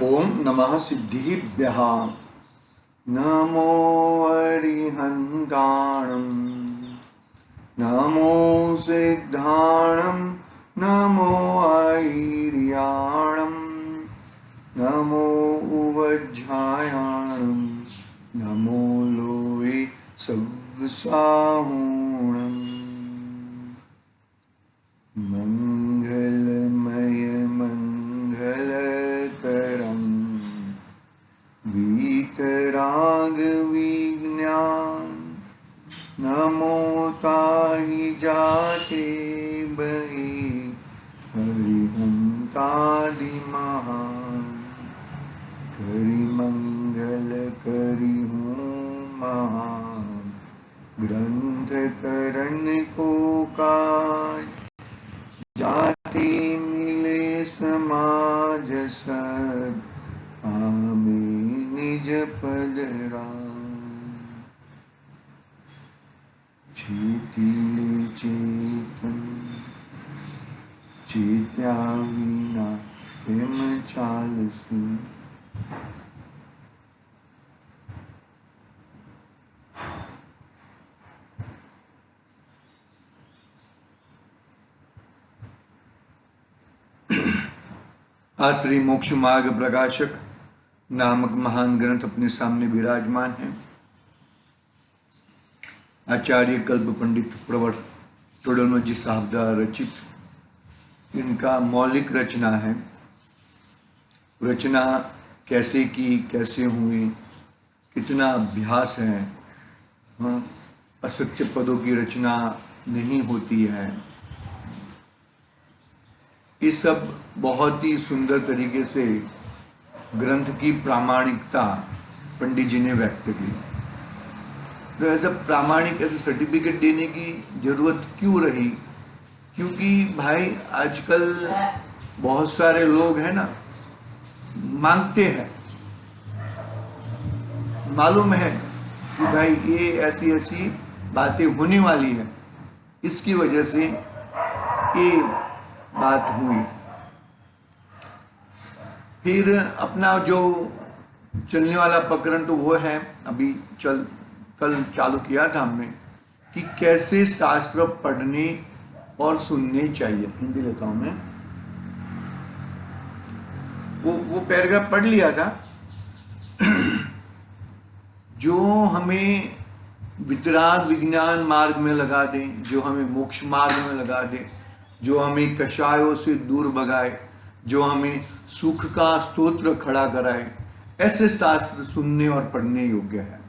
ओम नमः सिद्धिभ्यः। नमो अरिहन्ताणं, नमो सिद्धाणं, नमो ऐर्याणं, नमो उवज्झायाणं, नमो लोये सव्साहूणम्। मंगलमय मंगलकरं वीतराग विज्ञान, नमो ताहि जाते बहि हरिहंतादि महान। करि मंगल करि हूँ महान, ग्रंथ करण को काज, जाति मिले समाज सब, आमे निज पद राम। चेतिले चेतन, चेत्या विना प्रेम चालसु। आज श्री मोक्ष मार्ग प्रकाशक नामक महान ग्रंथ अपने सामने विराजमान है। आचार्य कल्प पंडित प्रवर तोडरमल साहब द्वारा रचित इनका मौलिक रचना है। रचना कैसे की, कैसे हुई, कितना अभ्यास है। असत्य पदों की रचना नहीं होती है। ये सब बहुत ही सुंदर तरीके से ग्रंथ की प्रामाणिकता पंडित जी ने व्यक्त की। तो ऐसा प्रामाणिक ऐसे सर्टिफिकेट देने की जरूरत क्यों रही? क्योंकि भाई आजकल बहुत सारे लोग हैं ना, मांगते हैं, मालूम है कि भाई ये ऐसी ऐसी बातें होने वाली है, इसकी वजह से ये बात हुई। फिर अपना जो चलने वाला प्रकरण तो वो है, अभी कल चालू किया था हमने कि कैसे शास्त्र पढ़ने और सुनने चाहिए। हिंदी लेता हूं मैं, वो पैराग्राफ पढ़ लिया था जो हमें वितराग विज्ञान मार्ग में लगा दे, जो हमें मोक्ष मार्ग में लगा दे, जो हमें कषायों से दूर भगाए, जो हमें सुख का स्तोत्र खड़ा कराए, ऐसे शास्त्र सुनने और पढ़ने योग्य है।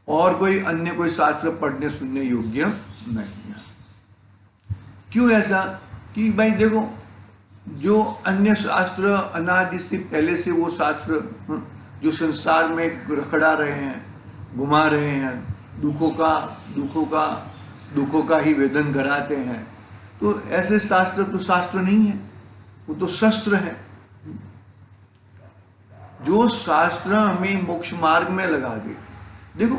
और कोई अन्य कोई शास्त्र पढ़ने सुनने योग्य नहीं है। क्यों ऐसा? कि भाई देखो, जो अन्य शास्त्र अनादि से पहले से वो शास्त्र जो संसार में रखड़ा रहे हैं, घुमा रहे हैं, दुखों का ही वेदन कराते हैं, तो ऐसे शास्त्र तो शास्त्र नहीं है, वो तो शस्त्र है। जो शास्त्र हमें मोक्ष मार्ग में लगा दे। देखो,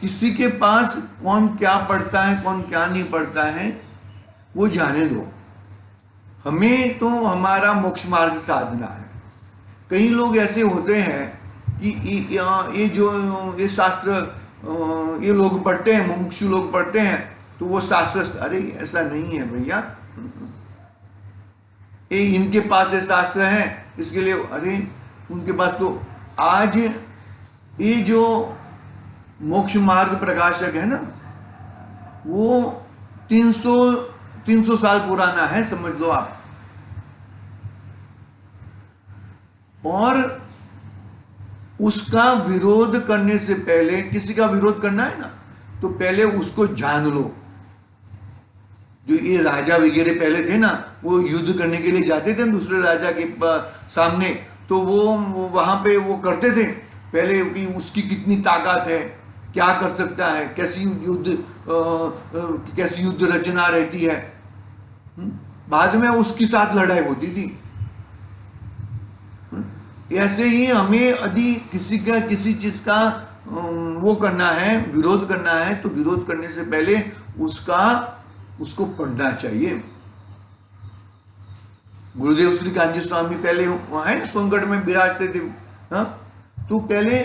किसी के पास कौन क्या पढ़ता है, कौन क्या नहीं पढ़ता है, वो जाने दो। हमें तो हमारा मोक्ष मार्ग साधना है। कई लोग ऐसे होते हैं कि ये शास्त्र ये लोग पढ़ते हैं, मुमुक्षु लोग पढ़ते हैं, तो वो शास्त्र, अरे ऐसा नहीं है भैया। ये इनके पास ये शास्त्र है, इसके लिए अरे उनके पास तो आज ये जो मोक्ष मार्ग प्रकाशक है ना, वो 300 साल पुराना है, समझ लो आप। और उसका विरोध करने से पहले, किसी का विरोध करना है ना, तो पहले उसको जान लो। जो ये राजा वगैरह पहले थे ना, वो युद्ध करने के लिए जाते थे दूसरे राजा के सामने, तो वो वहां पे वो करते थे पहले कि उसकी कितनी ताकत है, क्या कर सकता है, कैसी युद्ध रचना रहती है। बाद में उसके साथ लड़ाई होती थी। ऐसे ही हमें यदि किसी चीज का वो करना है, विरोध करना है, तो विरोध करने से पहले उसको पढ़ना चाहिए। गुरुदेव श्री कांजी स्वामी पहले वहाँ है ना सोनगढ़ में विराजते थे। हाँ, तो पहले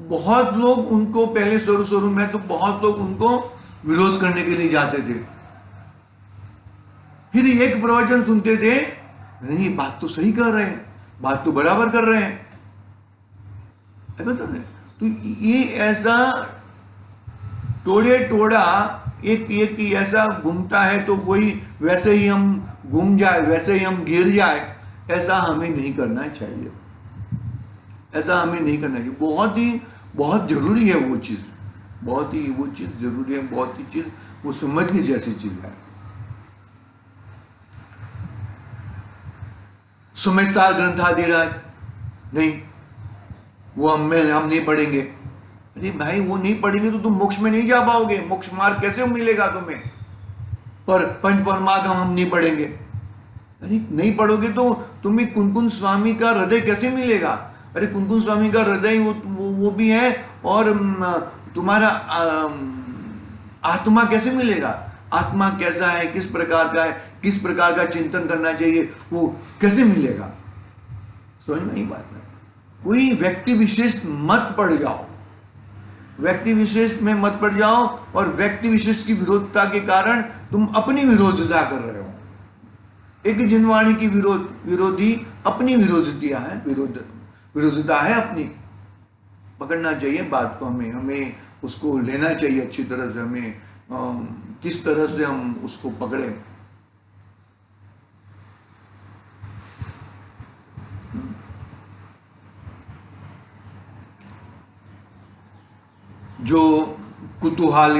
बहुत लोग उनको, पहले शुरू में तो बहुत लोग उनको विरोध करने के लिए जाते थे। फिर एक प्रवचन सुनते थे, नहीं बात तो सही कर रहे हैं, बात तो बराबर कर रहे हैं, तो ये ऐसा टोड़े टोड़ा एक ऐसा घूमता है, तो वही वैसे ही हम घूम जाए, वैसे ही हम गिर जाए, ऐसा हमें नहीं करना चाहिए। ऐसा हमें नहीं करना चाहिए। बहुत जरूरी है वो चीज, बहुत ही वो चीज जरूरी है, बहुत ही चीज वो समझने जैसी चीज है। समझदार ग्रंथाधिराज नहीं, वो हम नहीं पढ़ेंगे। अरे भाई वो नहीं पढ़ेंगे तो तुम मोक्ष में नहीं जा पाओगे, मोक्ष मार्ग कैसे मिलेगा तुम्हें? पर पंच परमागम हम नहीं पढ़ेंगे, अरे नहीं पढ़ोगे तो तुम्हें कुनकुन स्वामी का हृदय कैसे मिलेगा? अरे कुनकुन स्वामी का हृदय वो भी है, और तुम्हारा आत्मा कैसे मिलेगा? आत्मा कैसा है, किस प्रकार का है, किस प्रकार का चिंतन करना चाहिए, वो कैसे मिलेगा? समझ में नहीं बात है। कोई व्यक्ति विशेष मत पड़ जाओ, व्यक्ति विशेष में मत पड़ जाओ, और व्यक्ति विशेष की विरोधता के कारण तुम अपनी विरोधता कर रहे हो। एक जिनवाणी की विरोधी अपनी विरोधता है अपनी। पकड़ना चाहिए बात को, हमें उसको लेना चाहिए अच्छी तरह से, हमें किस तरह से हम उसको पकड़े। जो कुतूहल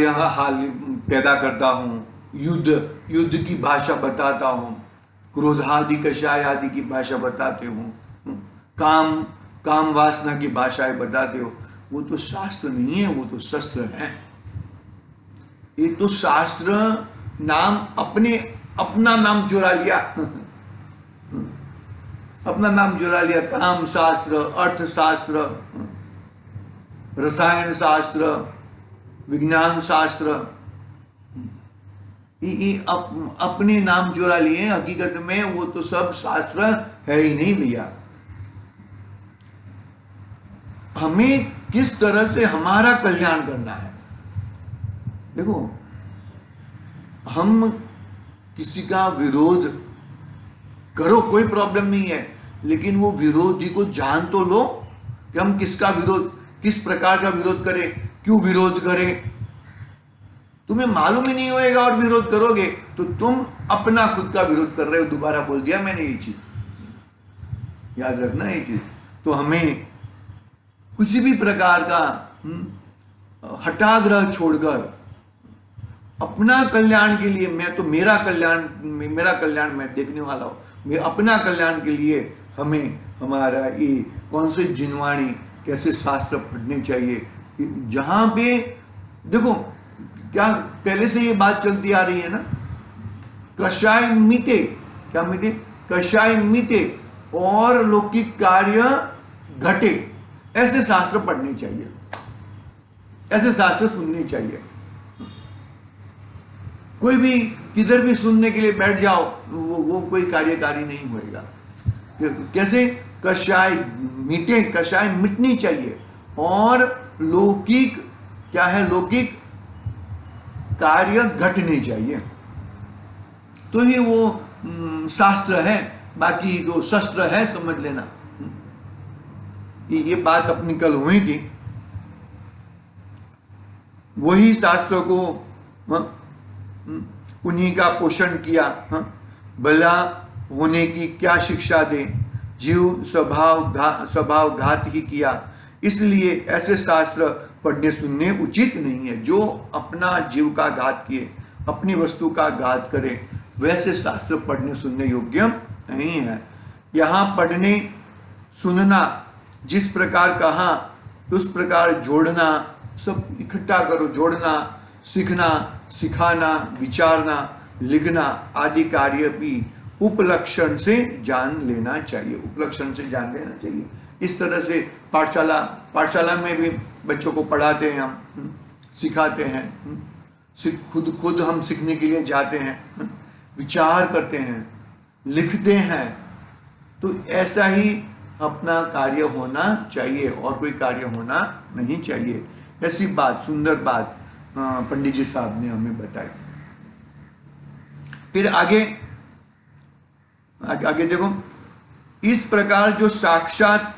पैदा करता हूँ, युद्ध की भाषा बताता हूँ, क्रोधादि कषाय आदि की भाषा बताते हूँ, काम वासना की भाषाएं बताते हो, वो तो शास्त्र नहीं है, वो तो शस्त्र है। ये तो शास्त्र नाम अपना नाम चुरा लिया अपना नाम चुरा लिया। काम शास्त्र, अर्थशास्त्र, रसायन शास्त्र, विज्ञान शास्त्र, ये अपने नाम चुरा लिए। हकीकत में वो तो सब शास्त्र है ही नहीं भैया। हमें किस तरह से हमारा कल्याण करना है। देखो, हम किसी का विरोध करो, कोई प्रॉब्लम नहीं है, लेकिन वो विरोधी को जान तो लो कि हम किस प्रकार का विरोध करें, क्यों विरोध करें। तुम्हें मालूम ही नहीं होएगा और विरोध करोगे तो तुम अपना खुद का विरोध कर रहे हो। दोबारा बोल दिया मैंने ये चीज, याद रखना ये चीज। तो हमें किसी भी प्रकार का हठाग्रह छोड़कर अपना कल्याण के लिए, मैं तो मेरा कल्याण मैं देखने वाला हूं, मैं अपना कल्याण के लिए हमें हमारा ये कौन सी जिनवाणी, कैसे शास्त्र पढ़ने चाहिए, कि जहां पे देखो क्या पहले से ये बात चलती आ रही है ना, कषाय मिटे, क्या मिटे? कषाय मिटे और लौकिक कार्य घटे। ऐसे शास्त्र पढ़ने चाहिए, ऐसे शास्त्र सुनने चाहिए। कोई भी किधर भी सुनने के लिए बैठ जाओ, वो कोई कार्यकारी नहीं होएगा। कैसे? कषाय मिटे, कषाय मिटनी चाहिए, और लौकिक क्या है, लौकिक कार्य घटने चाहिए, तो ही वो शास्त्र है। बाकी तो शस्त्र है, समझ लेना। ये बात अपनी कल हुई थी, वही शास्त्र को उन्हीं का पोषण किया। भला होने की क्या शिक्षा दे, जीव स्वभाव घात ही किया, इसलिए ऐसे शास्त्र पढ़ने सुनने उचित नहीं है। जो अपना जीव का घात किए, अपनी वस्तु का घात करे, वैसे शास्त्र पढ़ने सुनने योग्य नहीं है। यहाँ पढ़ने सुनना जिस प्रकार कहा उस प्रकार जोड़ना, सब इकट्ठा करो, जोड़ना, सीखना, सिखाना, विचारना, लिखना आदि कार्य भी उपलक्षण से जान लेना चाहिए। उपलक्षण से जान लेना चाहिए। इस तरह से पाठशाला में भी बच्चों को पढ़ाते हैं, हम सिखाते हैं, खुद हम सीखने के लिए जाते हैं, विचार करते हैं, लिखते हैं, तो ऐसा ही अपना कार्य होना चाहिए और कोई कार्य होना नहीं चाहिए। ऐसी बात, सुंदर बात पंडित जी साहब ने हमें बताई। फिर आगे आगे देखो, इस प्रकार जो साक्षात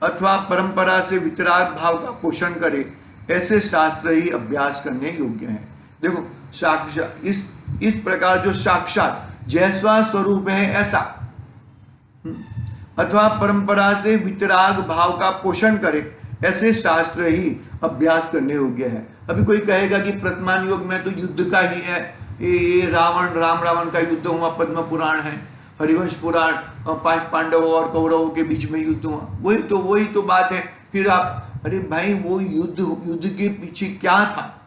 अथवा परंपरा से वितराग भाव का पोषण करे, ऐसे शास्त्र ही अभ्यास करने योग्य हैं। देखो, साक्षात इस प्रकार जो साक्षात जैसा स्वरूप है ऐसा, अथवा परंपरा से वितराग भाव का पोषण करे, ऐसे शास्त्र ही अभ्यास करने योग्य है। अभी कोई कहेगा कि वर्तमान युग में तो युद्ध का ही है, ये राम रावण का युद्ध हुआ, पद्म पुराण है, हरिवंश पुराण, 5 पांडवों और कौरवों के बीच में युद्ध हुआ, वही तो बात है। फिर आप, अरे भाई वो युद्ध के पीछे क्या था?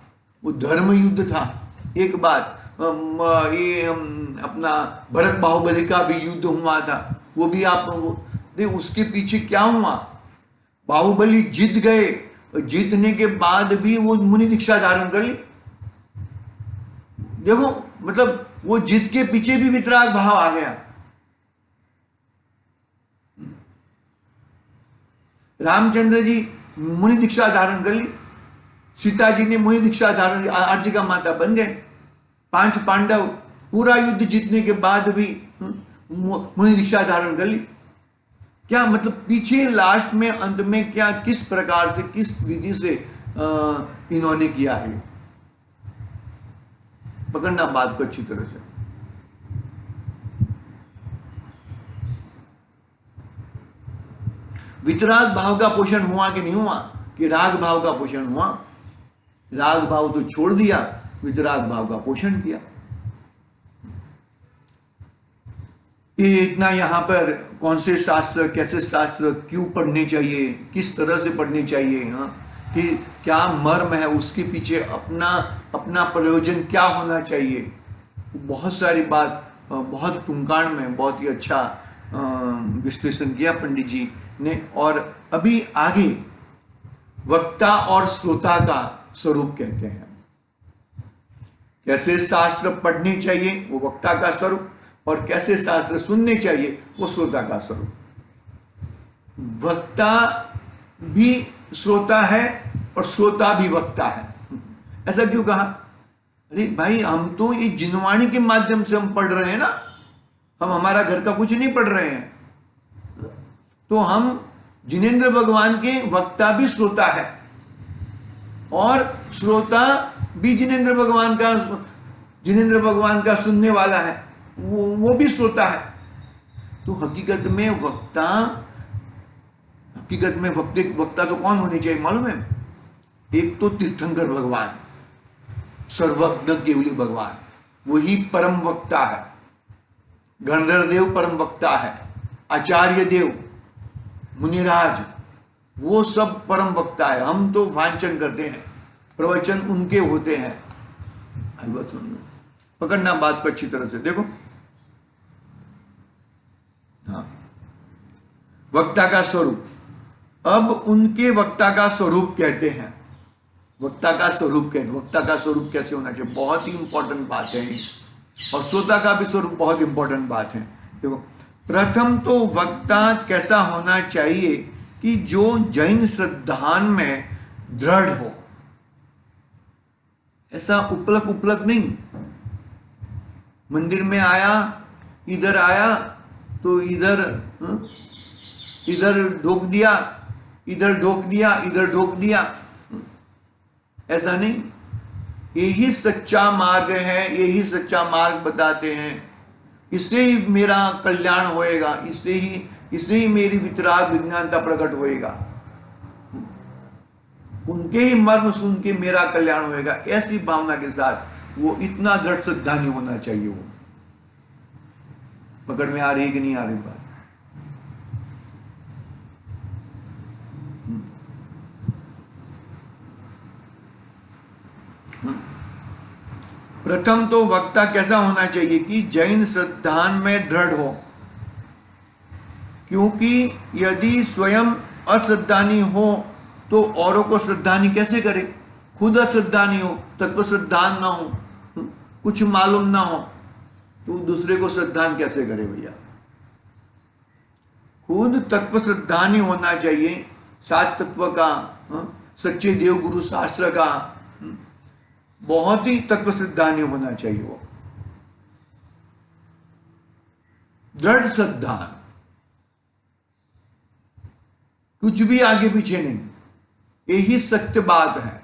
वो धर्म युद्ध था। एक बात, ये अपना भरत बाहुबली का भी युद्ध हुआ था, वो भी आप उसके पीछे क्या हुआ? बाहुबली जीत गए, जीतने के बाद भी वो मुनि दीक्षा धारण कर ली। देखो, मतलब वो जीत के पीछे भी वितराग भाव आ गया। रामचंद्र जी मुनि दीक्षा धारण कर ली, सीता जी ने मुनि दीक्षा धारण, आर्जी का माता बन गए। 5 पांडव पूरा युद्ध जीतने के बाद भी मुनि दीक्षा धारण कर ली। क्या मतलब पीछे लास्ट में, अंत में क्या, किस प्रकार से, किस विधि से इन्होंने किया है? पकड़ना बात को अच्छी तरह से। वितराग भाव का पोषण हुआ कि नहीं हुआ? कि राग भाव का पोषण हुआ? राग भाव तो छोड़ दिया, वितराग भाव का पोषण किया। ये इतना यहाँ पर कौन से शास्त्र, कैसे शास्त्र, क्यों पढ़ने चाहिए, किस तरह से पढ़ने चाहिए, हाँ, कि क्या मर्म है उसके पीछे, अपना प्रयोजन क्या होना चाहिए, बहुत सारी बात, बहुत तुंकाण में बहुत ही अच्छा विश्लेषण किया पंडित जी ने। और अभी आगे वक्ता और श्रोता का स्वरूप कहते हैं। कैसे शास्त्र पढ़ने चाहिए, वो वक्ता का स्वरूप, और कैसे शास्त्र सुनने चाहिए, वो श्रोता का स्वरूप। वक्ता भी श्रोता है और श्रोता भी वक्ता है। ऐसा क्यों कहा? अरे भाई, हम तो ये जिनवाणी के माध्यम से हम पढ़ रहे हैं ना, हम हमारा घर का कुछ नहीं पढ़ रहे हैं, तो हम जिनेंद्र भगवान के वक्ता भी श्रोता है और श्रोता भी जिनेंद्र भगवान का सुनने वाला है, वो भी श्रोता है। तो हकीकत में वक्ता तो कौन होने चाहिए मालूम है? एक तो तीर्थंकर भगवान, सर्वज्ञ केवली भगवान, वही परम वक्ता है। गणधर देव परम वक्ता है, आचार्य देव, मुनिराज, वो सब परम वक्ता है। हम तो वांचन करते हैं, प्रवचन उनके होते हैं। पकड़ना बात को अच्छी तरह से। देखो, हाँ, वक्ता का स्वरूप। अब उनके वक्ता का स्वरूप कहते हैं। वक्ता का स्वरूप कैसे होना चाहिए, बहुत ही इंपॉर्टेंट बात है। और श्रोता का भी स्वरूप बहुत इंपॉर्टेंट बात है। देखो, प्रथम तो वक्ता कैसा होना चाहिए कि जो जैन श्रद्धान में दृढ़ हो। ऐसा उपलक नहीं, मंदिर में आया, इधर आया तो इधर ढोक दिया, इधर ढोक दिया, ऐसा नहीं। यही सच्चा मार्ग है, यही सच्चा मार्ग बताते हैं, इससे ही मेरा कल्याण होएगा, इससे ही मेरी वितराग विज्ञानता प्रकट होएगा, उनके ही मर्म सुन के मेरा कल्याण होएगा। ऐसी भावना के साथ वो इतना दृढ़ श्रद्धा नहीं होना चाहिए। वो पकड़ में आ रही कि नहीं आ रही बात? प्रथम तो वक्ता कैसा होना चाहिए कि जैन श्रद्धान में दृढ़ हो, क्योंकि यदि स्वयं अश्रद्धानी हो तो औरों को श्रद्धानी कैसे करे? खुद अश्रद्धानी हो, तत्व श्रद्धान ना हो, कुछ मालूम ना हो, तो दूसरे को श्रद्धान कैसे करे भैया? खुद तत्व श्रद्धानी होना चाहिए, सात तत्व का, सच्चे देव गुरु शास्त्र का बहुत ही तत्व श्रद्धानी होना चाहिए। वो दृढ़ श्रद्धा, कुछ भी आगे पीछे नहीं, यही सत्य बात है।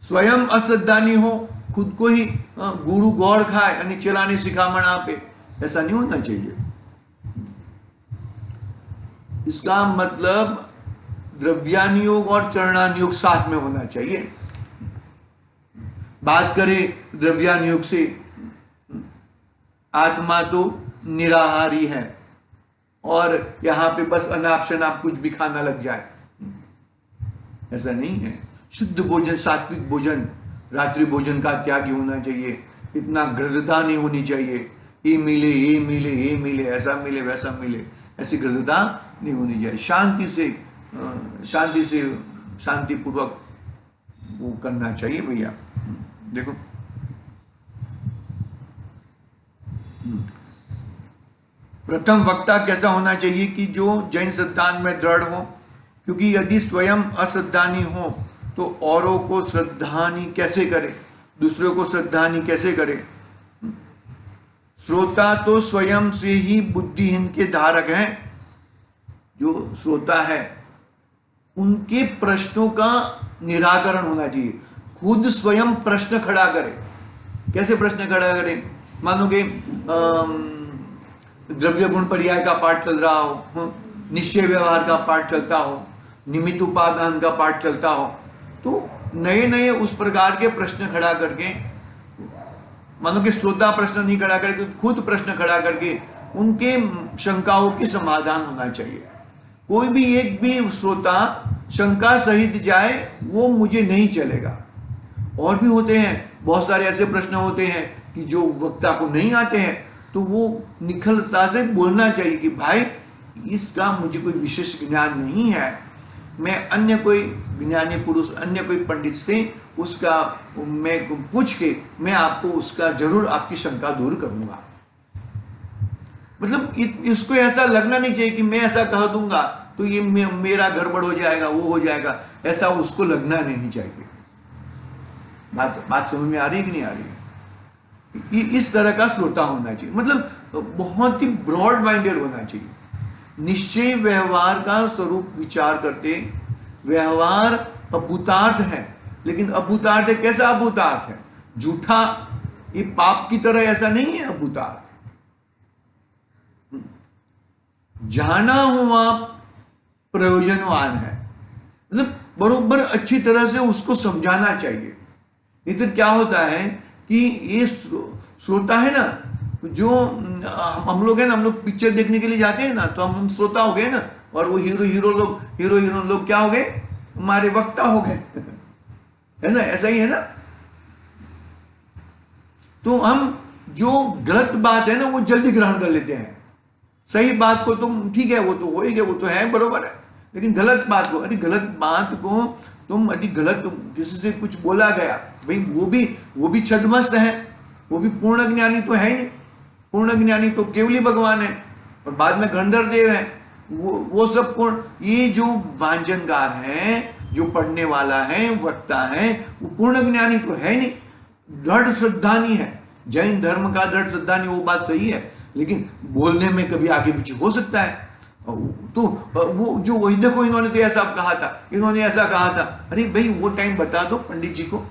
स्वयं अश्रद्धानी हो, खुद को ही गुरु गौर खाए यानी चलाने सिखामणा पे, ऐसा नहीं होना चाहिए। इसका मतलब द्रव्यान योग और चरणान योग साथ में होना चाहिए। बात करें द्रव्यान योग से, आत्मा तो निराहारी है और यहां पे बस अनाप शनाप कुछ भी खाना लग जाए, ऐसा नहीं है। शुद्ध भोजन, सात्विक भोजन, रात्रि भोजन का त्यागी होना चाहिए। इतना गृद्धता नहीं होनी चाहिए, ये मिले ये मिले ये मिले, ऐसा मिले वैसा मिले, ऐसी गृद्धता नहीं होनी चाहिए। शांति से शांतिपूर्वक वो करना चाहिए भैया। देखो प्रथम वक्ता कैसा होना चाहिए कि जो जैन सिद्धांत में दृढ़ हो, क्योंकि यदि स्वयं अश्रद्धानी हो तो औरों को श्रद्धानी कैसे करे, दूसरों को श्रद्धानी कैसे करे। श्रोता तो स्वयं से ही बुद्धिहीन के धारक हैं। जो श्रोता है उनके प्रश्नों का निराकरण होना चाहिए, खुद स्वयं प्रश्न खड़ा करे। कैसे प्रश्न खड़ा करे? मानो कि द्रव्य गुण पर्याय का पाठ चल रहा हो, निश्चय व्यवहार का पाठ चलता हो, निमित्त उपादान का पाठ चलता हो, तो नए नए उस प्रकार के प्रश्न खड़ा करके, मानो कि श्रोता प्रश्न नहीं खड़ा करके खुद प्रश्न खड़ा करके उनके शंकाओं के समाधान होना चाहिए। कोई भी एक भी श्रोता शंका सहित जाए वो मुझे नहीं चलेगा। और भी होते हैं बहुत सारे ऐसे प्रश्न होते हैं कि जो वक्ता को नहीं आते हैं, तो वो निखलता से बोलना चाहिए कि भाई इसका मुझे कोई विशेष ज्ञान नहीं है, मैं अन्य कोई ज्ञानी पुरुष, अन्य कोई पंडित से उसका मैं पूछ के मैं आपको उसका जरूर आपकी शंका दूर करूंगा। मतलब इसको ऐसा लगना नहीं चाहिए कि मैं ऐसा कह दूंगा तो ये मेरा गड़बड़ हो जाएगा, वो हो जाएगा, ऐसा उसको लगना नहीं चाहिए। बात समझ में आ रही है कि नहीं आ रही है? इस तरह का श्रोता होना चाहिए, मतलब बहुत ही ब्रॉड माइंडेड होना चाहिए। निश्चय व्यवहार का स्वरूप विचार करते, व्यवहार अभूतार्थ है, लेकिन अभूतार्थ है कैसा अभूतार्थ है? झूठा, ये पाप की तरह ऐसा नहीं है अभूतार्थ। जाना हुआ प्रयोजनवान है, मतलब बरोबर अच्छी तरह से उसको समझाना चाहिए। नहीं तो क्या होता है कि ये श्रोता है ना, जो हम लोग है ना, हम लोग पिक्चर देखने के लिए जाते हैं ना, तो हम श्रोता हो गए ना, और वो हीरो लोग क्या हो गए? हमारे वक्ता हो गए है ना, ऐसा ही है ना। तो हम जो गलत बात है ना वो जल्दी ग्रहण कर लेते हैं, सही बात को तुम ठीक है वो तो हो ही गया, वो तो है बरोबर है, लेकिन गलत बात को, गलत बात को तुम गलत किसी से कुछ बोला गया, भाई वो भी छद्मस्त है, वो भी पूर्ण ज्ञानी तो है ही नहीं। पूर्ण ज्ञानी तो केवली भगवान है और बाद में गंधर्व देव है, वो सब पूर्ण। ये जो वांजनकार है, जो पढ़ने वाला है, वक्ता है, वो पूर्ण ज्ञानी तो है नहीं, दृढ़ श्रद्धानी है। जैन धर्म का दृढ़ श्रद्धानी, वो बात सही है, लेकिन बोलने में कभी आगे पीछे हो सकता है। तो वो जो वही देखो, इन्होंने तो ऐसा कहा था, इन्होंने ऐसा कहा था। अरे भाई वो टाइम बता दो पंडित जी को,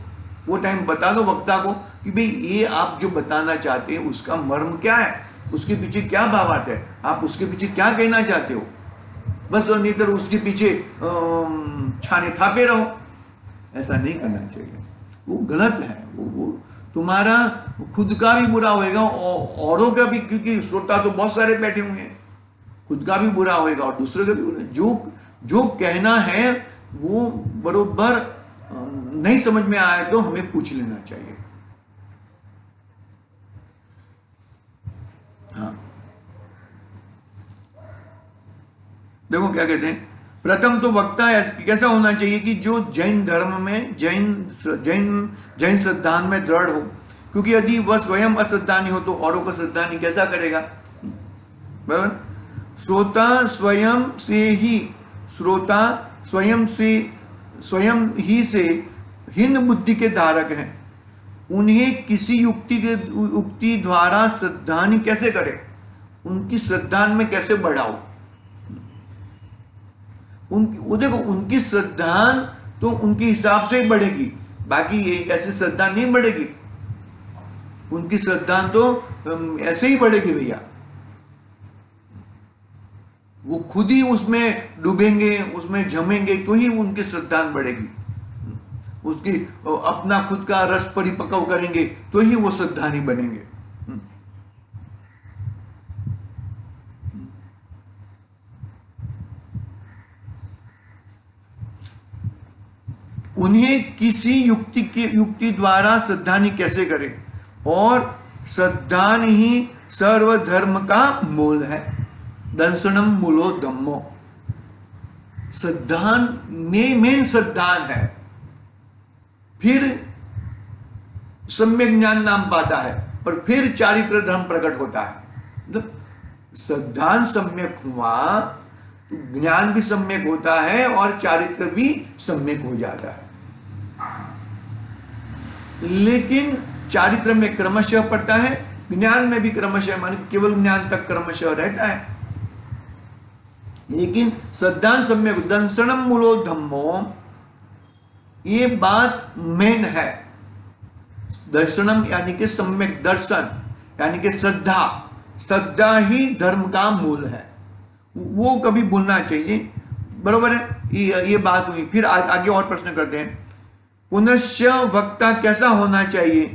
वो टाइम बता दो वक्ता को कि भाई ये आप जो बताना चाहते हैं उसका मर्म क्या है, उसके पीछे क्या भावार्थ है, आप उसके पीछे क्या कहना चाहते हो। बस तो नहीं तो उसके पीछे छाने थापे रहो, ऐसा नहीं करना चाहिए। वो गलत है, वो तुम्हारा खुद का भी बुरा होएगा, औरों का भी, क्योंकि श्रोता तो बहुत सारे बैठे हुए हैं, खुद का भी बुरा होएगा और दूसरे का भी बुरा। जो कहना है वो बरोबर नहीं समझ में आए तो हमें पूछ लेना चाहिए। हाँ, देखो क्या कहते हैं, प्रथम तो वक्ता कैसा होना चाहिए कि जो जैन धर्म में जैन जैन जैन श्रद्धान में दृढ़ हो, क्योंकि यदि वह स्वयं अश्रद्धानी हो तो औरों को श्रद्धानी कैसा करेगा, बराबर। श्रोता स्वयं ही से हीन बुद्धि के धारक हैं, उन्हें किसी युक्ति द्वारा श्रद्धानी कैसे करे, उनकी श्रद्धा में कैसे बढ़ाओ। वो देखो उनकी श्रद्धा तो उनके हिसाब से ही बढ़ेगी, बाकी ये ऐसी श्रद्धा नहीं बढ़ेगी। उनकी श्रद्धा तो ऐसे ही बढ़ेगी भैया, वो खुद ही उसमें डूबेंगे, उसमें जमेंगे तो ही उनकी श्रद्धा बढ़ेगी। उसकी अपना खुद का रस परिपक्व करेंगे तो ही वो श्रद्धानी बनेंगे। उन्हें किसी युक्ति द्वारा श्रद्धानी कैसे करें, और श्रद्धान ही सर्वधर्म का मूल है। दंसनम मूलो धम्मो, श्रद्धान में मेन श्रद्धान है, फिर सम्यक ज्ञान नाम पाता है, और फिर चारित्र धर्म प्रकट होता है। तो श्रद्धान सम्यक हुआ तो ज्ञान भी सम्यक होता है और चारित्र भी सम्यक हो जाता है। लेकिन चारित्र में क्रमशः पड़ता है, ज्ञान में भी क्रमशः, माने केवल ज्ञान तक क्रमशः रहता है। लेकिन श्रद्धा सम्यक दंसनम मूलो धम्मो, ये बात मेन है। दर्शनम यानी कि सम्यक दर्शन, यानी कि श्रद्धा ही धर्म का मूल है, वो कभी भूलना चाहिए, बरोबर है। ये बात हुई। फिर आगे और प्रश्न करते हैं। पुनश्च वक्ता कैसा होना चाहिए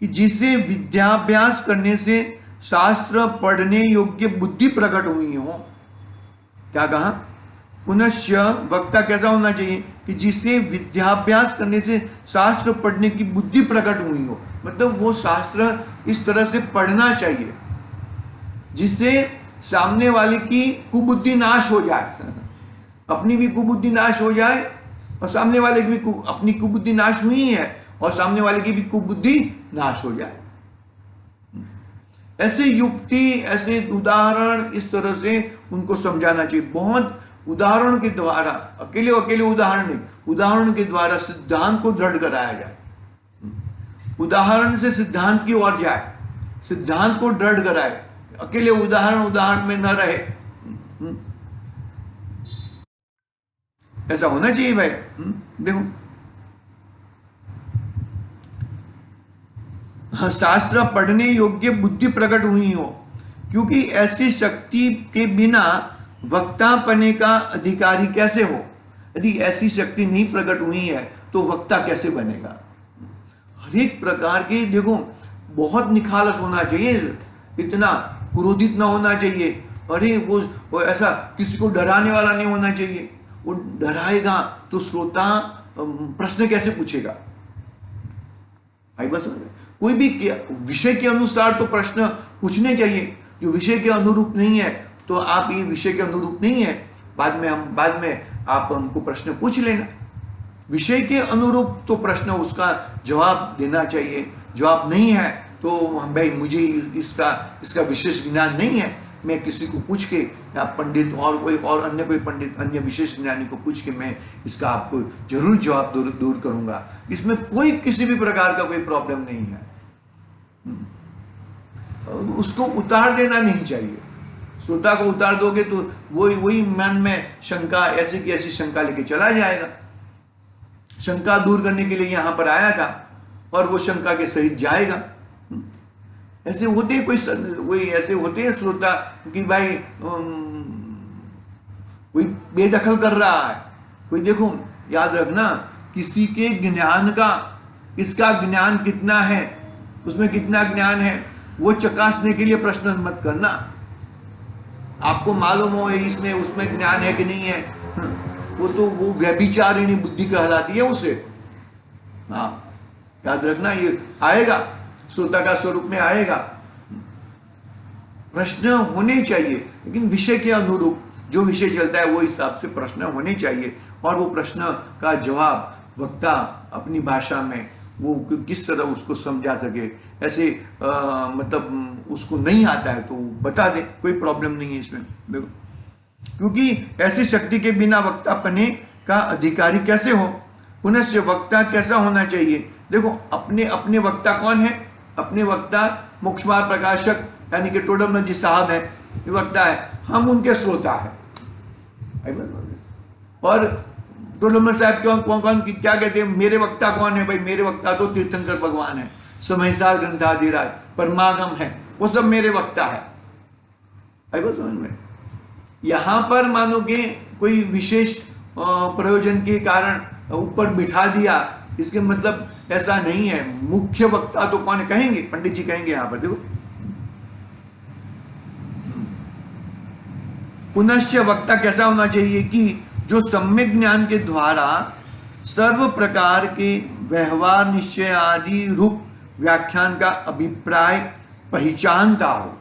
कि जिसे विद्याभ्यास करने से शास्त्र पढ़ने योग्य बुद्धि प्रकट हुई हो। क्या कहा? पुनश्च वक्ता कैसा होना चाहिए कि जिसे विद्याभ्यास करने से शास्त्र पढ़ने की बुद्धि प्रकट हुई हो, मतलब वो शास्त्र इस तरह से पढ़ना चाहिए जिससे सामने वाले की कुबुद्धि नाश हो जाए, अपनी भी कुबुद्धि नाश हो जाए और सामने वाले की भी अपनी कुबुद्धि नाश हुई है और सामने वाले की भी कुबुद्धि नाश हो जाए। ऐसे युक्ति, ऐसे उदाहरण इस तरह से उनको समझाना चाहिए। बहुत उदाहरण के द्वारा, अकेले उदाहरण नहीं, उदाहरण के द्वारा सिद्धांत को दृढ़ कराया जाए। उदाहरण से सिद्धांत की ओर जाए, सिद्धांत को दृढ़ कराए, अकेले उदाहरण में न रहे। ऐसा होना चाहिए भाई। देखो, शास्त्र पढ़ने योग्य बुद्धि प्रकट हुई हो, क्योंकि ऐसी शक्ति के बिना वक्ता पने का अधिकारी कैसे हो। यदि ऐसी शक्ति नहीं प्रकट हुई है तो वक्ता कैसे बनेगा। हर एक प्रकार के, देखो, बहुत निखालस होना चाहिए, इतना क्रोधित ना होना चाहिए। अरे वो ऐसा किसी को डराने वाला नहीं होना चाहिए। वो डराएगा तो श्रोता प्रश्न कैसे पूछेगा। आई बस, कोई भी विषय के अनुसार तो प्रश्न पूछने चाहिए। जो विषय के अनुरूप नहीं है तो आप, ये विषय के अनुरूप नहीं है, बाद में आप हमको प्रश्न पूछ लेना। विषय के अनुरूप तो प्रश्न, उसका जवाब देना चाहिए। जवाब नहीं है तो भाई मुझे इसका विशेष ज्ञान नहीं है, मैं किसी को पूछ के, या पंडित और कोई पंडित, अन्य विशेष ज्ञानी को पूछ के मैं इसका आपको जरूर जवाब दूर करूंगा। इसमें कोई किसी भी प्रकार का कोई प्रॉब्लम नहीं है। उसको उतार देना नहीं चाहिए। श्रोता को उतार दोगे तो वही मन में शंका, ऐसी की ऐसी शंका लेके चला जाएगा। शंका दूर करने के लिए यहां पर आया था और वो शंका के सहित जाएगा। ऐसे होते ऐसे होते हैं श्रोता कि भाई कोई बेदखल कर रहा है, कोई, देखो याद रखना, किसी के ज्ञान का, इसका ज्ञान कितना है, उसमें कितना ज्ञान है, वो चकासने के लिए प्रश्न मत करना। आपको मालूम हो इसमें उसमें ज्ञान है कि नहीं है, वो व्यभिचारिणी बुद्धि कहलाती है उसे। हाँ, याद रखना, ये आएगा, श्रोता का स्वरूप में आएगा। प्रश्न होने चाहिए लेकिन विषय के अनुरूप, जो विषय चलता है वो हिसाब से प्रश्न होने चाहिए, और वो प्रश्न का जवाब वक्ता अपनी भाषा में वो किस तरह उसको समझा सके। ऐसे मतलब उसको नहीं आता है तो बता दे, कोई प्रॉब्लम नहीं है इसमें। देखो, क्योंकि ऐसी शक्ति के बिना वक्ता पने का अधिकारी कैसे हो। पुनश्च वक्ता कैसा होना चाहिए। देखो, अपने अपने वक्ता कौन है? अपने वक्ता मोक्षमार्ग प्रकाशक यानी कि टोडरमल जी साहब है, ये वक्ता है, हम उनके श्रोता है। और टोडरमल साहब कौन कौन क्या कहते हैं, मेरे वक्ता कौन है? भाई मेरे वक्ता तो तीर्थंकर भगवान है, समयसार ग्रंथाधिराज, परमागम है, वो सब मेरे वक्ता है। समझ में? यहां पर मानो कि कोई विशेष प्रयोजन के कारण ऊपर बिठा दिया, इसके मतलब ऐसा नहीं है। मुख्य वक्ता तो कौन कहेंगे? पंडित जी कहेंगे यहां पर। देखो, पुनश्च वक्ता कैसा होना चाहिए कि जो सम्यक ज्ञान के द्वारा सर्व प्रकार के व्यवहार निश्चय आदि रूप व्याख्यान का अभिप्राय पहचानता हो।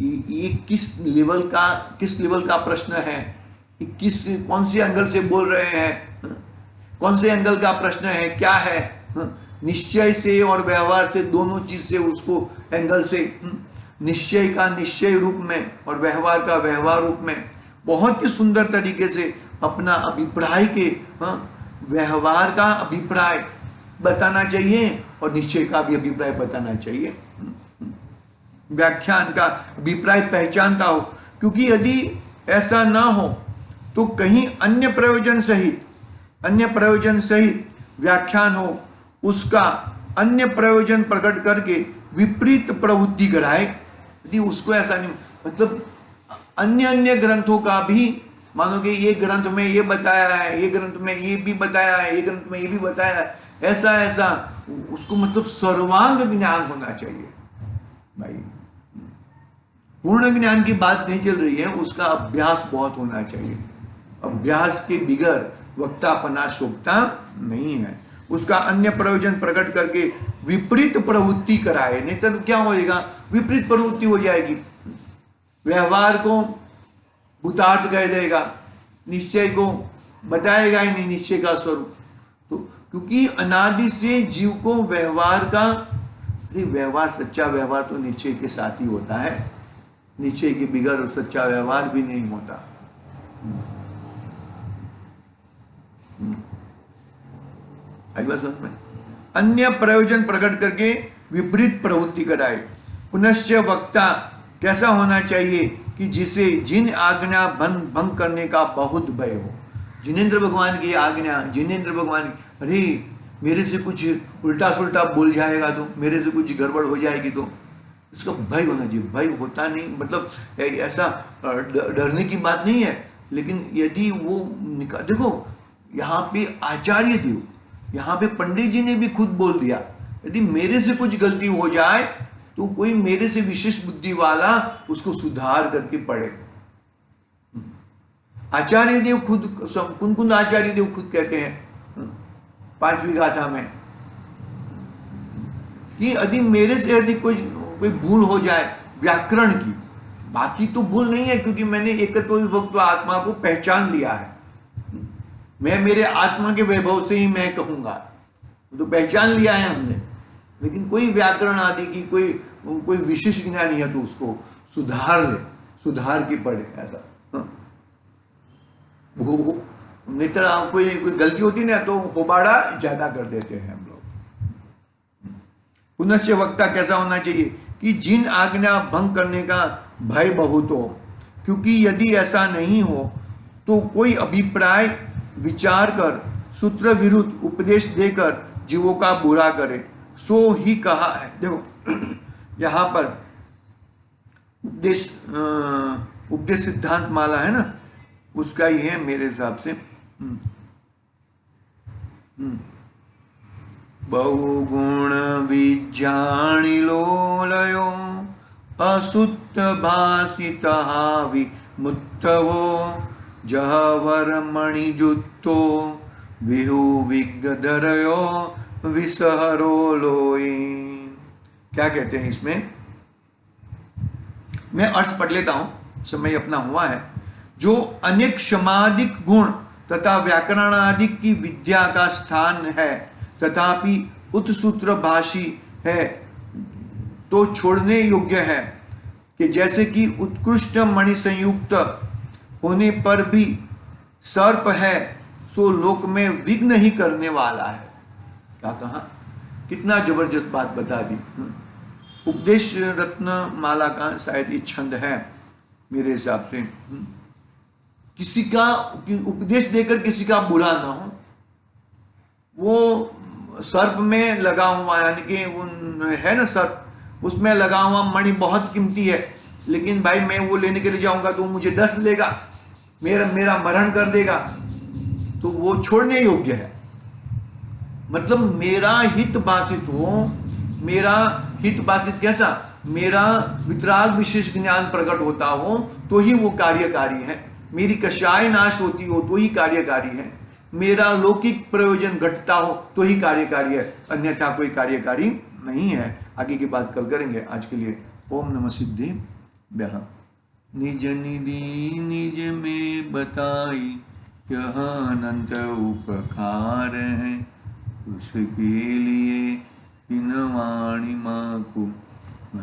ये किस लेवल का प्रश्न है, कौन से एंगल से बोल रहे हैं, कौन से एंगल का प्रश्न है, क्या है? निश्चय से और व्यवहार से, दोनों चीज से उसको एंगल से, निश्चय का निश्चय रूप में और व्यवहार का व्यवहार रूप में बहुत ही सुंदर तरीके से अपना अभिप्राय के व्यवहार का अभिप्राय बताना चाहिए और निश्चय का भी अभिप्राय बताना चाहिए। व्याख्यान का अभिप्राय पहचानता हो, क्योंकि यदि ऐसा ना हो तो कहीं अन्य प्रयोजन सहित व्याख्यान हो, उसका अन्य प्रयोजन प्रकट करके विपरीत प्रवृत्ति कराए। यदि उसको ऐसा नहीं, मतलब अन्य ग्रंथों का भी मानो कि ये ग्रंथ में ये बताया है, ये ग्रंथ में ये भी बताया है, ये ग्रंथ में ये भी बताया है, ऐसा उसको मतलब सर्वांग ज्ञान होना चाहिए। भाई पूर्ण ज्ञान की बात नहीं चल रही है, उसका अभ्यास बहुत होना चाहिए। अभ्यास के बिगड़ वक्तापना शोभता नहीं है। उसका अन्य प्रयोजन प्रकट करके विपरीत प्रवृत्ति कराए, नहीं तो क्या होएगा? विपरीत प्रवृत्ति हो जाएगी। व्यवहार को भूतार्थ कह देगा, निश्चय को बताएगा ही नहीं निश्चय का स्वरूप। तो क्योंकि अनादि से जीव को व्यवहार का, व्यवहार सच्चा व्यवहार तो निश्चय के साथ ही होता है, निश्चय के बिगड़ सच्चा व्यवहार भी नहीं होता। समझ में? अन्य प्रयोजन प्रकट करके विपरीत प्रवृत्ति कराए। पुनश्च वक्ता कैसा होना चाहिए कि जिसे जिन आज्ञा भंग करने का बहुत भय हो। जिनेंद्र भगवान की आज्ञा, जिनेंद्र भगवान, अरे मेरे से कुछ उल्टा सुल्टा बोल जाएगा तो, मेरे से कुछ गड़बड़ हो जाएगी तो, इसका भय होना चाहिए। भय होता नहीं, मतलब ऐसा डरने की बात नहीं है, लेकिन यदि वो देखो यहाँ पे आचार्य देव, यहाँ पे पंडित जी ने भी खुद बोल दिया, यदि मेरे से कुछ गलती हो जाए तो कोई मेरे से विशेष बुद्धि वाला उसको सुधार करके पढ़े। आचार्य देव खुद, कुंद आचार्य देव खुद कहते हैं 5वीं गाथा में कि यदि मेरे से यदि कोई भूल हो जाए व्याकरण की, बाकी तो भूल नहीं है क्योंकि मैंने एकत्व विभक्त आत्मा को पहचान लिया है, मैं मेरे आत्मा के वैभव से ही मैं कहूंगा, तो पहचान लिया है हमने। लेकिन कोई व्याकरण आदि की कोई विशेष ज्ञान है तो उसको सुधार के पढ़े। ऐसा वो मित्र कोई गलती होती ना तो होबाड़ा ज्यादा कर देते हैं हम लोग। पुनश्च वक्ता कैसा होना चाहिए कि जिन आज्ञा भंग करने का भय बहुत हो, क्योंकि यदि ऐसा नहीं हो तो कोई अभिप्राय विचार कर सूत्र विरुद्ध उपदेश देकर जीवों का बुरा करे, सो ही कहा है। देखो यहाँ पर उपदेश सिद्धांत माला है ना, उसका ही है मेरे हिसाब से। बहुगुण विज्ञानिलोलयो असुत भाषित विमुत्तवो जहवर मणिजुत्तो विहु विगधरयो विसहरो लोई। क्या कहते हैं इसमें? मैं अर्थ पढ़ लेता हूं, समय अपना हुआ है, जो अनेक क्षमादिक गुण तथा व्याकरणादिक की विद्या का स्थान है, तथापि उत्सूत्र भाषी है तो छोड़ने योग्य है, कि जैसे कि उत्कृष्ट मणि संयुक्त होने पर भी सर्प है, सो लोक में विघ्न ही करने वाला है। क्या कहा, कितना जबरदस्त बात बता दी। उपदेश रत्न माला का शायद ये छंद है मेरे हिसाब से। किसी का उपदेश देकर किसी का बुरा ना हो। वो सर्प में लगा हुआ, यानी कि है ना सर्प, उसमें लगा हुआ मणि बहुत कीमती है, लेकिन भाई मैं वो लेने के लिए जाऊंगा तो मुझे डस लेगा, मेरा मरण कर देगा, तो वो छोड़ने योग्य है। मतलब मेरा हित बाधित हो, मेरा हित बाधित कैसा, मेरा वितराग विशेष ज्ञान प्रकट होता हो तो ही वो कार्यकारी है, मेरी कषाय नाश होती हो तो ही कार्यकारी है, मेरा लौकिक प्रयोजन घटता हो तो ही कार्यकारी है, अन्यथा कोई कार्यकारी नहीं है। आगे की बात कल करेंगे। आज के लिए ओम नमः सिद्धिभ्यः। निज निधि निज में बताई, यह अनंत उपकार है, उसके लिए इन वाणी माँ को